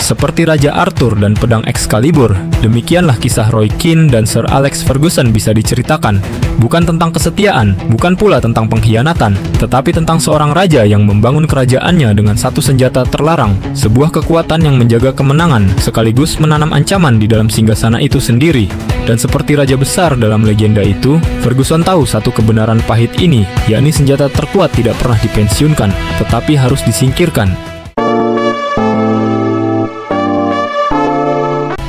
seperti Raja Arthur dan pedang Excalibur. Demikianlah kisah Roy Keane dan Sir Alex Ferguson bisa diceritakan. Bukan tentang kesetiaan, bukan pula tentang pengkhianatan, tetapi tentang seorang raja yang membangun kerajaannya dengan satu senjata terlarang, sebuah kekuatan yang menjaga kemenangan, sekaligus menanam ancaman di dalam singgasana itu sendiri. Dan seperti raja besar dalam legenda itu, Ferguson tahu satu kebenaran pahit ini, yakni senjata terkuat tidak pernah dipensiunkan, tetapi harus disingkirkan.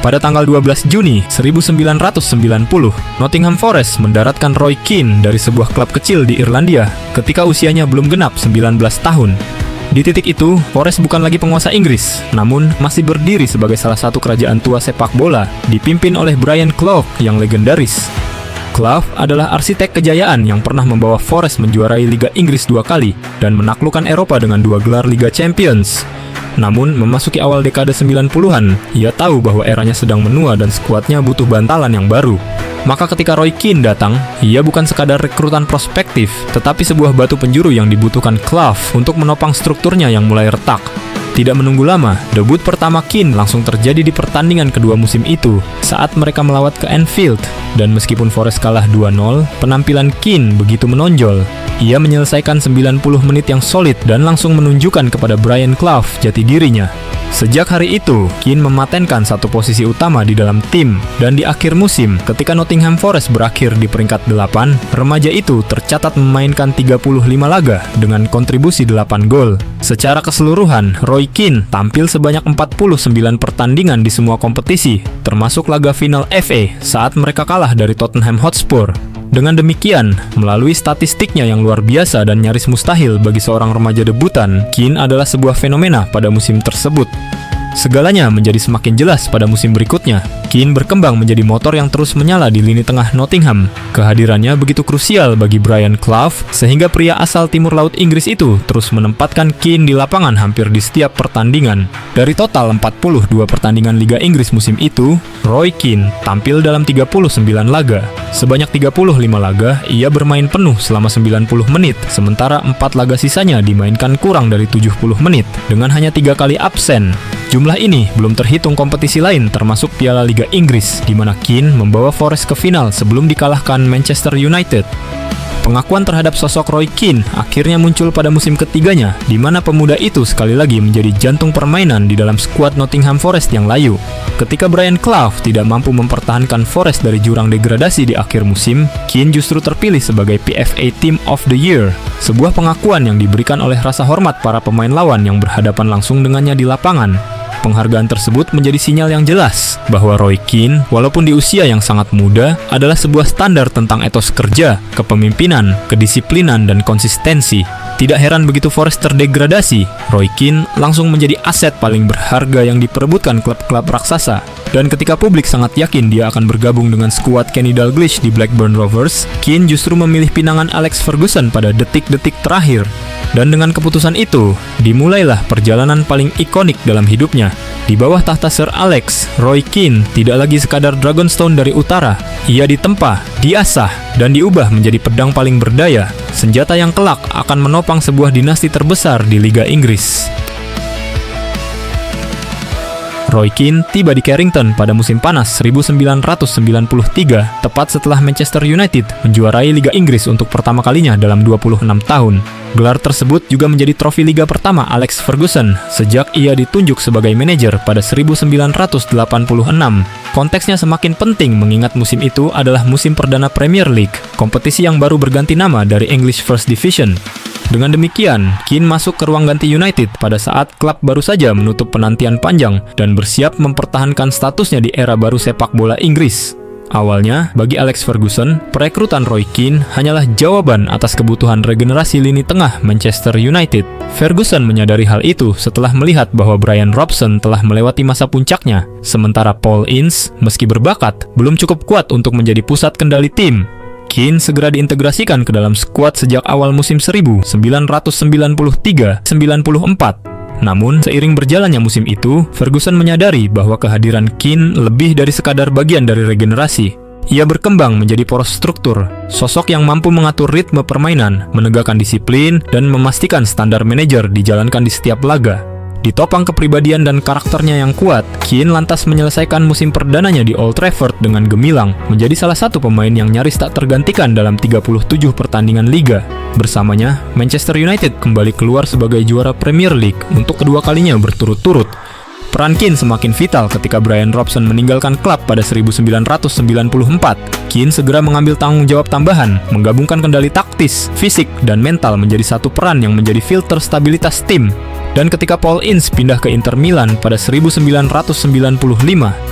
Pada tanggal 12 Juni 1990, Nottingham Forest mendaratkan Roy Keane dari sebuah klub kecil di Irlandia ketika usianya belum genap 19 tahun. Di titik itu, Forest bukan lagi penguasa Inggris, namun masih berdiri sebagai salah satu kerajaan tua sepak bola, dipimpin oleh Brian Clough yang legendaris. Clough adalah arsitek kejayaan yang pernah membawa Forest menjuarai Liga Inggris 2 kali dan menaklukkan Eropa dengan 2 gelar Liga Champions. Namun, memasuki awal dekade 90-an, ia tahu bahwa eranya sedang menua dan skuadnya butuh bantalan yang baru. Maka ketika Roy Keane datang, ia bukan sekadar rekrutan prospektif, tetapi sebuah batu penjuru yang dibutuhkan Clough untuk menopang strukturnya yang mulai retak. Tidak menunggu lama, debut pertama Keane langsung terjadi di pertandingan kedua musim itu saat mereka melawat ke Anfield. Dan meskipun Forest kalah 2-0, penampilan Keane begitu menonjol. Ia menyelesaikan 90 menit yang solid dan langsung menunjukkan kepada Brian Clough jati dirinya. Sejak hari itu, Keane mematenkan satu posisi utama di dalam tim, dan di akhir musim, ketika Nottingham Forest berakhir di peringkat 8, remaja itu tercatat memainkan 35 laga dengan kontribusi 8 gol. Secara keseluruhan, Roy Keane tampil sebanyak 49 pertandingan di semua kompetisi, termasuk laga final FA saat mereka kalah dari Tottenham Hotspur. Dengan demikian, melalui statistiknya yang luar biasa dan nyaris mustahil bagi seorang remaja debutan, Keane adalah sebuah fenomena pada musim tersebut. Segalanya menjadi semakin jelas pada musim berikutnya. Keane berkembang menjadi motor yang terus menyala di lini tengah Nottingham. Kehadirannya begitu krusial bagi Brian Clough, sehingga pria asal timur laut Inggris itu terus menempatkan Keane di lapangan hampir di setiap pertandingan. Dari total 42 pertandingan Liga Inggris musim itu, Roy Keane tampil dalam 39 laga. Sebanyak 35 laga, ia bermain penuh selama 90 menit, sementara 4 laga sisanya dimainkan kurang dari 70 menit, dengan hanya 3 kali absen. Jumlah ini belum terhitung kompetisi lain termasuk Piala Liga Inggris, di mana Keane membawa Forest ke final sebelum dikalahkan Manchester United. Pengakuan terhadap sosok Roy Keane akhirnya muncul pada musim ketiganya, di mana pemuda itu sekali lagi menjadi jantung permainan di dalam skuad Nottingham Forest yang layu. Ketika Brian Clough tidak mampu mempertahankan Forest dari jurang degradasi di akhir musim, Keane justru terpilih sebagai PFA Team of the Year, sebuah pengakuan yang diberikan oleh rasa hormat para pemain lawan yang berhadapan langsung dengannya di lapangan. Penghargaan tersebut menjadi sinyal yang jelas bahwa Roy Keane, walaupun di usia yang sangat muda, adalah sebuah standar tentang etos kerja, kepemimpinan, kedisiplinan, dan konsistensi. Tidak heran begitu Forest terdegradasi, Roy Keane langsung menjadi aset paling berharga yang diperebutkan klub-klub raksasa. Dan ketika publik sangat yakin dia akan bergabung dengan skuad Kenny Dalglish di Blackburn Rovers, Keane justru memilih pinangan Alex Ferguson pada detik-detik terakhir. Dan dengan keputusan itu, dimulailah perjalanan paling ikonik dalam hidupnya. Di bawah tahta Sir Alex, Roy Keane tidak lagi sekadar Dragonstone dari utara. Ia ditempa, diasah, dan diubah menjadi pedang paling berdaya, senjata yang kelak akan menopang sebuah dinasti terbesar di Liga Inggris. Roy Keane tiba di Carrington pada musim panas 1993, tepat setelah Manchester United menjuarai Liga Inggris untuk pertama kalinya dalam 26 tahun. Gelar tersebut juga menjadi trofi Liga pertama Alex Ferguson sejak ia ditunjuk sebagai manajer pada 1986. Konteksnya semakin penting mengingat musim itu adalah musim perdana Premier League, kompetisi yang baru berganti nama dari English First Division. Dengan demikian, Keane masuk ke ruang ganti United pada saat klub baru saja menutup penantian panjang dan bersiap mempertahankan statusnya di era baru sepak bola Inggris. Awalnya, bagi Alex Ferguson, perekrutan Roy Keane hanyalah jawaban atas kebutuhan regenerasi lini tengah Manchester United. Ferguson menyadari hal itu setelah melihat bahwa Brian Robson telah melewati masa puncaknya, sementara Paul Ince, meski berbakat, belum cukup kuat untuk menjadi pusat kendali tim. Keane segera diintegrasikan ke dalam skuad sejak awal musim 1993-94. Namun, seiring berjalannya musim itu, Ferguson menyadari bahwa kehadiran Keane lebih dari sekadar bagian dari regenerasi. Ia berkembang menjadi poros struktur, sosok yang mampu mengatur ritme permainan, menegakkan disiplin, dan memastikan standar manajer dijalankan di setiap laga. Ditopang kepribadian dan karakternya yang kuat, Keane lantas menyelesaikan musim perdananya di Old Trafford dengan gemilang, menjadi salah satu pemain yang nyaris tak tergantikan dalam 37 pertandingan liga. Bersamanya, Manchester United kembali keluar sebagai juara Premier League untuk kedua kalinya berturut-turut. Peran Keane semakin vital ketika Brian Robson meninggalkan klub pada 1994. Keane segera mengambil tanggung jawab tambahan, menggabungkan kendali taktis, fisik, dan mental menjadi satu peran yang menjadi filter stabilitas tim. Dan ketika Paul Ince pindah ke Inter Milan pada 1995,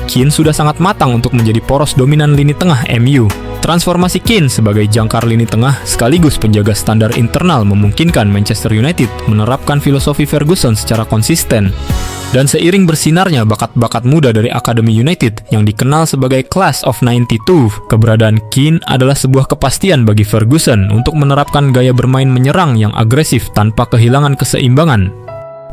Keane sudah sangat matang untuk menjadi poros dominan lini tengah MU. Transformasi Keane sebagai jangkar lini tengah sekaligus penjaga standar internal memungkinkan Manchester United menerapkan filosofi Ferguson secara konsisten. Dan seiring bersinarnya bakat-bakat muda dari Akademi United yang dikenal sebagai Class of 92, keberadaan Keane adalah sebuah kepastian bagi Ferguson untuk menerapkan gaya bermain menyerang yang agresif tanpa kehilangan keseimbangan.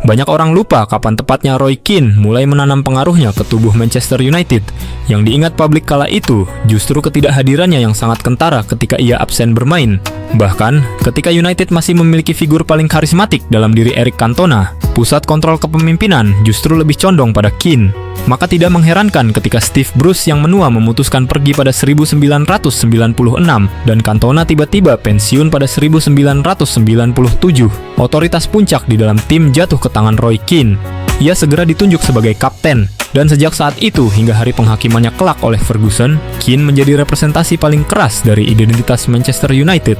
Banyak orang lupa kapan tepatnya Roy Keane mulai menanam pengaruhnya ke tubuh Manchester United. Yang diingat publik kala itu justru ketidakhadirannya yang sangat kentara ketika ia absen bermain. Bahkan, ketika United masih memiliki figur paling karismatik dalam diri Eric Cantona, pusat kontrol kepemimpinan justru lebih condong pada Keane. Maka tidak mengherankan ketika Steve Bruce yang menua memutuskan pergi pada 1996 dan Cantona tiba-tiba pensiun pada 1997. Otoritas puncak di dalam tim jatuh ke tangan Roy Keane. Ia segera ditunjuk sebagai kapten, dan sejak saat itu hingga hari penghakimannya kelak oleh Ferguson, Keane menjadi representasi paling keras dari identitas Manchester United.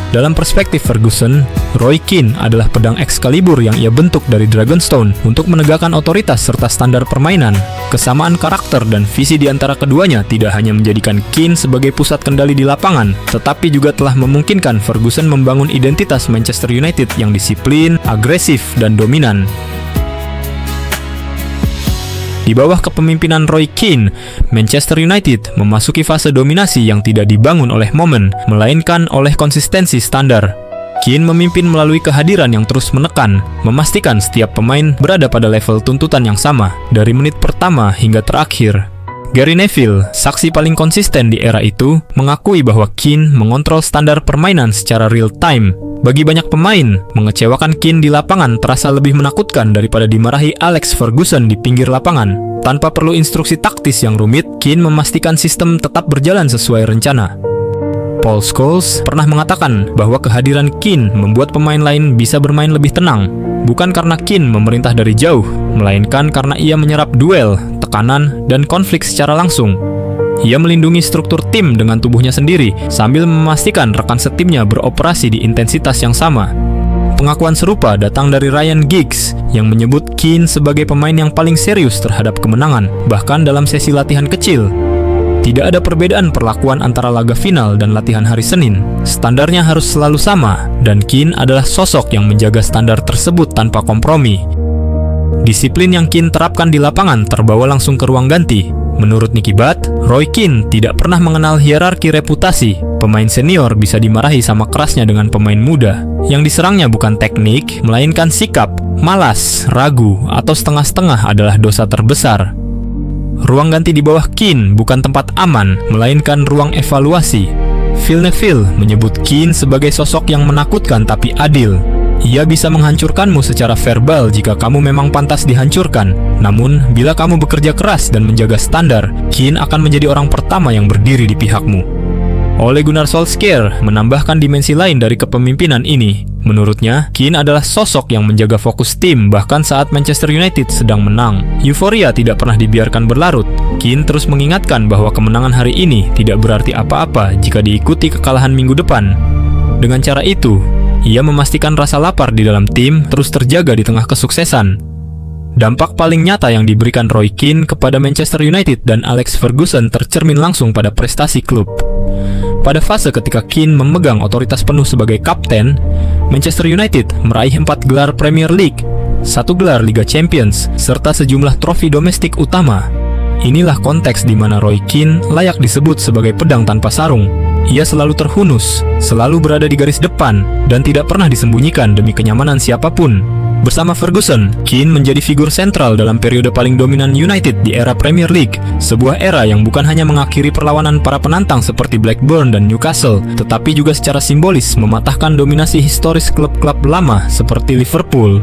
Dalam perspektif Ferguson, Roy Keane adalah pedang Excalibur yang ia bentuk dari Dragonstone untuk menegakkan otoritas serta standar permainan. Kesamaan karakter dan visi di antara keduanya tidak hanya menjadikan Keane sebagai pusat kendali di lapangan, tetapi juga telah memungkinkan Ferguson membangun identitas Manchester United yang disiplin, agresif, dan dominan. Di bawah kepemimpinan Roy Keane, Manchester United memasuki fase dominasi yang tidak dibangun oleh momen, melainkan oleh konsistensi standar. Keane memimpin melalui kehadiran yang terus menekan, memastikan setiap pemain berada pada level tuntutan yang sama, dari menit pertama hingga terakhir. Gary Neville, saksi paling konsisten di era itu, mengakui bahwa Keane mengontrol standar permainan secara real time. Bagi banyak pemain, mengecewakan Keane di lapangan terasa lebih menakutkan daripada dimarahi Alex Ferguson di pinggir lapangan. Tanpa perlu instruksi taktis yang rumit, Keane memastikan sistem tetap berjalan sesuai rencana. Paul Scholes pernah mengatakan bahwa kehadiran Keane membuat pemain lain bisa bermain lebih tenang, bukan karena Keane memerintah dari jauh, melainkan karena ia menyerap duel, tekanan, dan konflik secara langsung. Ia melindungi struktur tim dengan tubuhnya sendiri, sambil memastikan rekan setimnya beroperasi di intensitas yang sama. Pengakuan serupa datang dari Ryan Giggs, yang menyebut Keane sebagai pemain yang paling serius terhadap kemenangan, bahkan dalam sesi latihan kecil. Tidak ada perbedaan perlakuan antara laga final dan latihan hari Senin. Standarnya harus selalu sama, dan Keane adalah sosok yang menjaga standar tersebut tanpa kompromi. Disiplin yang Keane terapkan di lapangan terbawa langsung ke ruang ganti. Menurut Nicky Butt, Roy Keane tidak pernah mengenal hierarki reputasi. Pemain senior bisa dimarahi sama kerasnya dengan pemain muda. Yang diserangnya bukan teknik, melainkan sikap. Malas, ragu, atau setengah-setengah adalah dosa terbesar. Ruang ganti di bawah Keane bukan tempat aman, melainkan ruang evaluasi. Phil Neville menyebut Keane sebagai sosok yang menakutkan tapi adil. Ia bisa menghancurkanmu secara verbal jika kamu memang pantas dihancurkan. Namun, bila kamu bekerja keras dan menjaga standar, Keane akan menjadi orang pertama yang berdiri di pihakmu. Ole Gunnar Solskjaer menambahkan dimensi lain dari kepemimpinan ini. Menurutnya, Keane adalah sosok yang menjaga fokus tim bahkan saat Manchester United sedang menang. Euforia tidak pernah dibiarkan berlarut. Keane terus mengingatkan bahwa kemenangan hari ini tidak berarti apa-apa jika diikuti kekalahan minggu depan. Dengan cara itu, ia memastikan rasa lapar di dalam tim terus terjaga di tengah kesuksesan. Dampak paling nyata yang diberikan Roy Keane kepada Manchester United dan Alex Ferguson tercermin langsung pada prestasi klub. Pada fase ketika Keane memegang otoritas penuh sebagai kapten, Manchester United meraih 4 gelar Premier League, 1 gelar Liga Champions, serta sejumlah trofi domestik utama. Inilah konteks di mana Roy Keane layak disebut sebagai pedang tanpa sarung. Ia selalu terhunus, selalu berada di garis depan, dan tidak pernah disembunyikan demi kenyamanan siapapun. Bersama Ferguson, Keane menjadi figur sentral dalam periode paling dominan United di era Premier League, sebuah era yang bukan hanya mengakhiri perlawanan para penantang seperti Blackburn dan Newcastle, tetapi juga secara simbolis mematahkan dominasi historis klub-klub lama seperti Liverpool.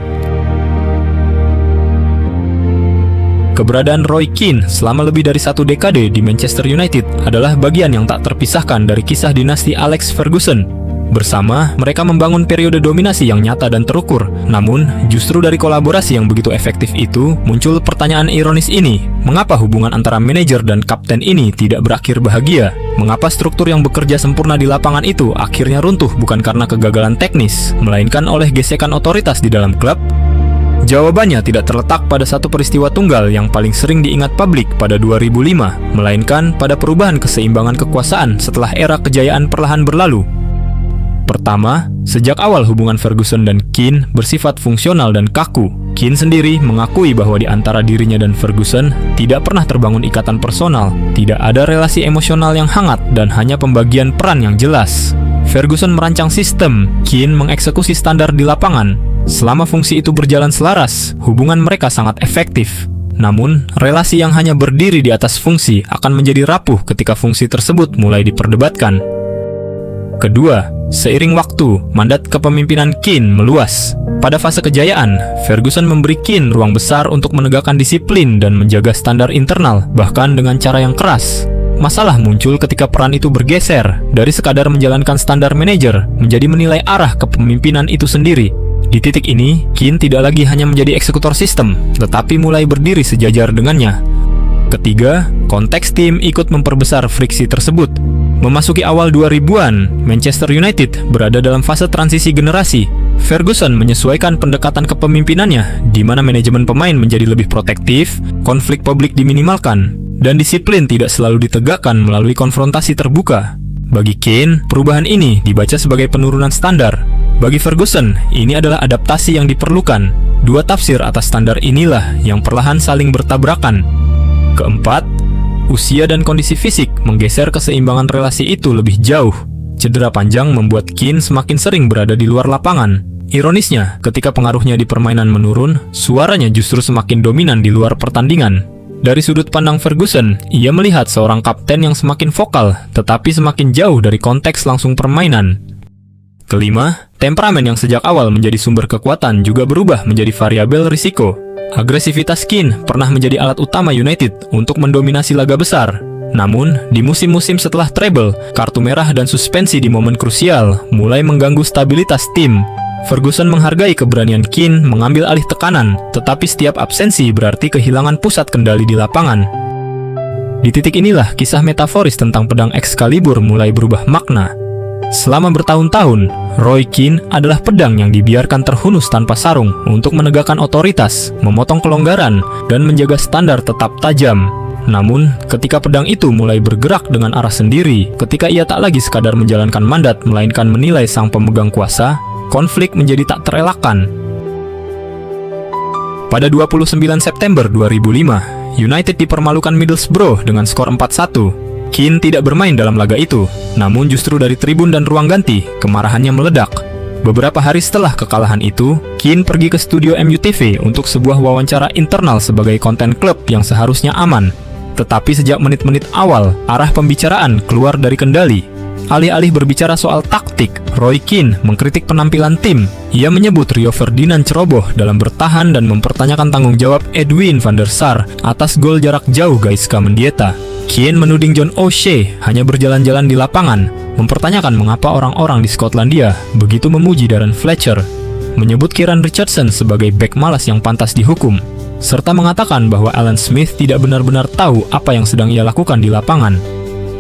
Keberadaan Roy Keane selama lebih dari 1 dekade di Manchester United adalah bagian yang tak terpisahkan dari kisah dinasti Alex Ferguson. Bersama, mereka membangun periode dominasi yang nyata dan terukur. Namun, justru dari kolaborasi yang begitu efektif itu, muncul pertanyaan ironis ini. Mengapa hubungan antara manajer dan kapten ini tidak berakhir bahagia? Mengapa struktur yang bekerja sempurna di lapangan itu akhirnya runtuh bukan karena kegagalan teknis, melainkan oleh gesekan otoritas di dalam klub? Jawabannya tidak terletak pada satu peristiwa tunggal yang paling sering diingat publik pada 2005, melainkan pada perubahan keseimbangan kekuasaan setelah era kejayaan perlahan berlalu. Pertama, sejak awal hubungan Ferguson dan Keane bersifat fungsional dan kaku. Keane sendiri mengakui bahwa di antara dirinya dan Ferguson tidak pernah terbangun ikatan personal, tidak ada relasi emosional yang hangat, dan hanya pembagian peran yang jelas. Ferguson merancang sistem, Keane mengeksekusi standar di lapangan. Selama fungsi itu berjalan selaras, hubungan mereka sangat efektif. Namun, relasi yang hanya berdiri di atas fungsi akan menjadi rapuh ketika fungsi tersebut mulai diperdebatkan. Kedua, seiring waktu, mandat kepemimpinan Keane meluas. Pada fase kejayaan, Ferguson memberi Keane ruang besar untuk menegakkan disiplin dan menjaga standar internal, bahkan dengan cara yang keras. Masalah muncul ketika peran itu bergeser dari sekadar menjalankan standar manajer menjadi menilai arah kepemimpinan itu sendiri. Di titik ini, Keane tidak lagi hanya menjadi eksekutor sistem, tetapi mulai berdiri sejajar dengannya. Ketiga, konteks tim ikut memperbesar friksi tersebut. Memasuki awal 2000-an, Manchester United berada dalam fase transisi generasi. Ferguson menyesuaikan pendekatan kepemimpinannya, di mana manajemen pemain menjadi lebih protektif, konflik publik diminimalkan, dan disiplin tidak selalu ditegakkan melalui konfrontasi terbuka. Bagi Keane, perubahan ini dibaca sebagai penurunan standar. Bagi Ferguson, ini adalah adaptasi yang diperlukan. Dua tafsir atas standar inilah yang perlahan saling bertabrakan. Keempat, usia dan kondisi fisik menggeser keseimbangan relasi itu lebih jauh. Cedera panjang membuat Keane semakin sering berada di luar lapangan. Ironisnya, ketika pengaruhnya di permainan menurun, suaranya justru semakin dominan di luar pertandingan. Dari sudut pandang Ferguson, ia melihat seorang kapten yang semakin vokal, tetapi semakin jauh dari konteks langsung permainan. Kelima, temperamen yang sejak awal menjadi sumber kekuatan juga berubah menjadi variabel risiko. Agresivitas Keane pernah menjadi alat utama United untuk mendominasi laga besar. Namun, di musim-musim setelah treble, kartu merah dan suspensi di momen krusial mulai mengganggu stabilitas tim. Ferguson menghargai keberanian Keane mengambil alih tekanan, tetapi setiap absensi berarti kehilangan pusat kendali di lapangan. Di titik inilah kisah metaforis tentang pedang Excalibur mulai berubah makna. Selama bertahun-tahun, Roy Keane adalah pedang yang dibiarkan terhunus tanpa sarung untuk menegakkan otoritas, memotong kelonggaran, dan menjaga standar tetap tajam. Namun, ketika pedang itu mulai bergerak dengan arah sendiri, ketika ia tak lagi sekadar menjalankan mandat melainkan menilai sang pemegang kuasa, konflik menjadi tak terelakkan. Pada 29 September 2005, United dipermalukan Middlesbrough dengan skor 4-1. Keane tidak bermain dalam laga itu, namun justru dari tribun dan ruang ganti, kemarahannya meledak. Beberapa hari setelah kekalahan itu, Keane pergi ke studio MUTV untuk sebuah wawancara internal sebagai konten klub yang seharusnya aman. Tetapi sejak menit-menit awal, arah pembicaraan keluar dari kendali. Alih-alih berbicara soal taktik, Roy Keane mengkritik penampilan tim. Ia menyebut Rio Ferdinand ceroboh dalam bertahan dan mempertanyakan tanggung jawab Edwin van der Sar atas gol jarak jauh Gaisca Mendieta. Keane menuding John O'Shea hanya berjalan-jalan di lapangan, mempertanyakan mengapa orang-orang di Skotlandia begitu memuji Darren Fletcher, menyebut Kieran Richardson sebagai bek malas yang pantas dihukum, serta mengatakan bahwa Alan Smith tidak benar-benar tahu apa yang sedang ia lakukan di lapangan.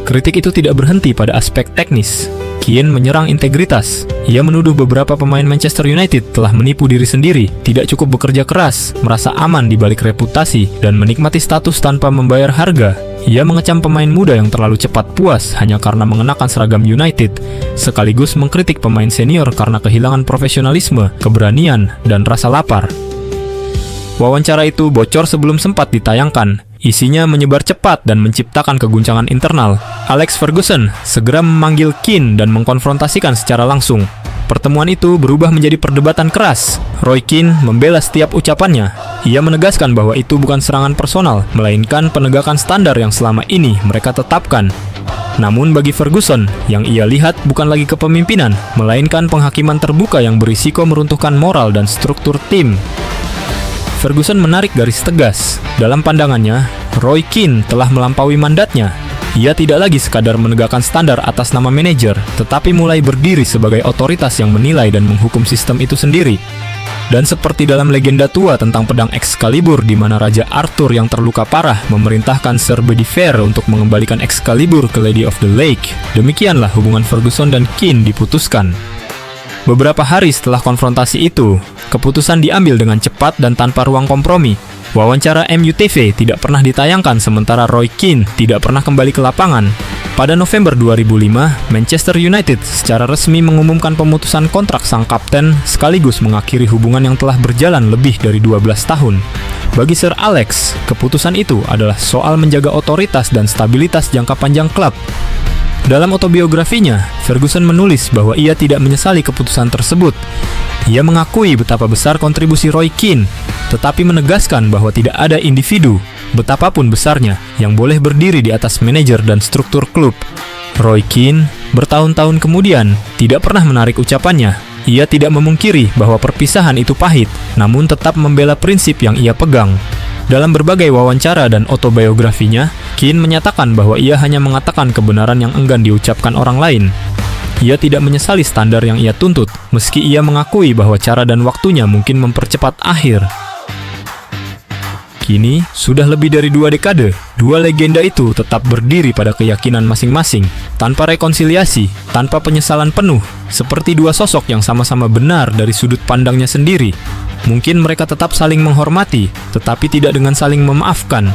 Kritik itu tidak berhenti pada aspek teknis. Keane menyerang integritas. Ia menuduh beberapa pemain Manchester United telah menipu diri sendiri, tidak cukup bekerja keras, merasa aman di balik reputasi, dan menikmati status tanpa membayar harga. Ia mengecam pemain muda yang terlalu cepat puas hanya karena mengenakan seragam United, sekaligus mengkritik pemain senior karena kehilangan profesionalisme, keberanian, dan rasa lapar. Wawancara itu bocor sebelum sempat ditayangkan. Isinya menyebar cepat dan menciptakan keguncangan internal. Alex Ferguson segera memanggil Keane dan mengkonfrontasikan secara langsung. Pertemuan itu berubah menjadi perdebatan keras. Roy Keane membela setiap ucapannya. Ia menegaskan bahwa itu bukan serangan personal, melainkan penegakan standar yang selama ini mereka tetapkan. Namun bagi Ferguson, yang ia lihat bukan lagi kepemimpinan, melainkan penghakiman terbuka yang berisiko meruntuhkan moral dan struktur tim. Ferguson menarik garis tegas. Dalam pandangannya, Roy Keane telah melampaui mandatnya. Ia tidak lagi sekadar menegakkan standar atas nama manajer, tetapi mulai berdiri sebagai otoritas yang menilai dan menghukum sistem itu sendiri. Dan seperti dalam legenda tua tentang pedang Excalibur di mana Raja Arthur yang terluka parah memerintahkan Sir Bedivere untuk mengembalikan Excalibur ke Lady of the Lake, demikianlah hubungan Ferguson dan Keane diputuskan. Beberapa hari setelah konfrontasi itu, keputusan diambil dengan cepat dan tanpa ruang kompromi. Wawancara MUTV tidak pernah ditayangkan sementara Roy Keane tidak pernah kembali ke lapangan. Pada November 2005, Manchester United secara resmi mengumumkan pemutusan kontrak sang kapten sekaligus mengakhiri hubungan yang telah berjalan lebih dari 12 tahun. Bagi Sir Alex, keputusan itu adalah soal menjaga otoritas dan stabilitas jangka panjang klub. Dalam autobiografinya, Ferguson menulis bahwa ia tidak menyesali keputusan tersebut. Ia mengakui betapa besar kontribusi Roy Keane, tetapi menegaskan bahwa tidak ada individu, betapapun besarnya, yang boleh berdiri di atas manajer dan struktur klub. Roy Keane, bertahun-tahun kemudian, tidak pernah menarik ucapannya. Ia tidak memungkiri bahwa perpisahan itu pahit, namun tetap membela prinsip yang ia pegang. Dalam berbagai wawancara dan autobiografinya, Keane menyatakan bahwa ia hanya mengatakan kebenaran yang enggan diucapkan orang lain. Ia tidak menyesali standar yang ia tuntut, meski ia mengakui bahwa cara dan waktunya mungkin mempercepat akhir. Kini, sudah lebih dari 2 dekade, dua legenda itu tetap berdiri pada keyakinan masing-masing, tanpa rekonsiliasi, tanpa penyesalan penuh, seperti dua sosok yang sama-sama benar dari sudut pandangnya sendiri. Mungkin mereka tetap saling menghormati, tetapi tidak dengan saling memaafkan.